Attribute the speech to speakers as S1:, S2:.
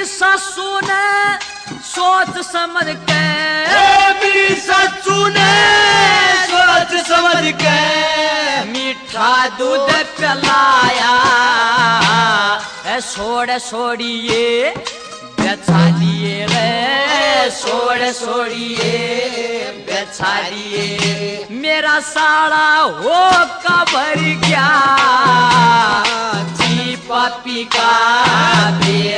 S1: ससु ने सोच समझ के,
S2: मेरी ससु ने सोच समझ के
S1: मीठा दूध पिलाया। छोड़ छोड़िए बेचा लिए रे, छोड़ छोड़िए बेचा लिए। मेरा साड़ा हो कबर गया जी पापी का बेर